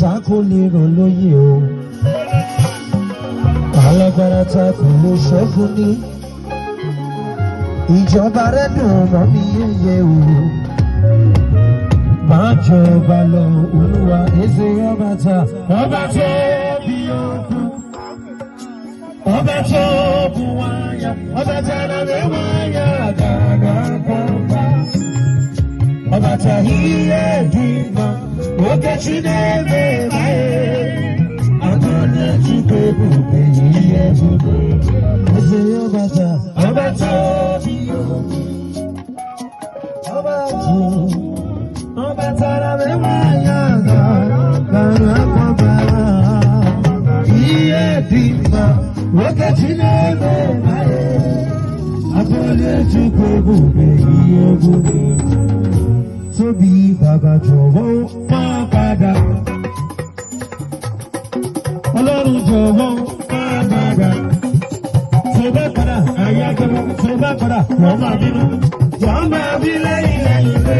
ta kò lè rọ̀ lóyè o. Alágbára ta kò lè ṣẹ́ fún ní. Ìjọba rẹ̀ dùn mọ́ mi yéye o. Máa jọba lọ Olúwa eze ọba ta. Ọba tó bí òkú. Ọba tó bu wáyà. Ọba tá a lè wáyà gàgàgàgà. Ọba tá a yíyẹ dìgbà. Oge Chineke báyé. Akọni Chukwu ebube yíyẹ ebube. Eze ọba ta. Ọba tó bí òkú. Ọba tó. Ọba tara me wáyà gàgàgàgà. Iye dìgbà. Oge Chineke báyé. Akọni Chukwu ebube yíyẹ ebube. Tóbi bàbá jọ̀wọ́ máa padà. Ọlọ́run jọ̀wọ́ máa padà. Tó bá padà, àyà gbẹ̀mọ́. Tó bá padà, wọ́n máa bínú. Wọ́n máa bí lẹ́yìn lẹ́yìn pé.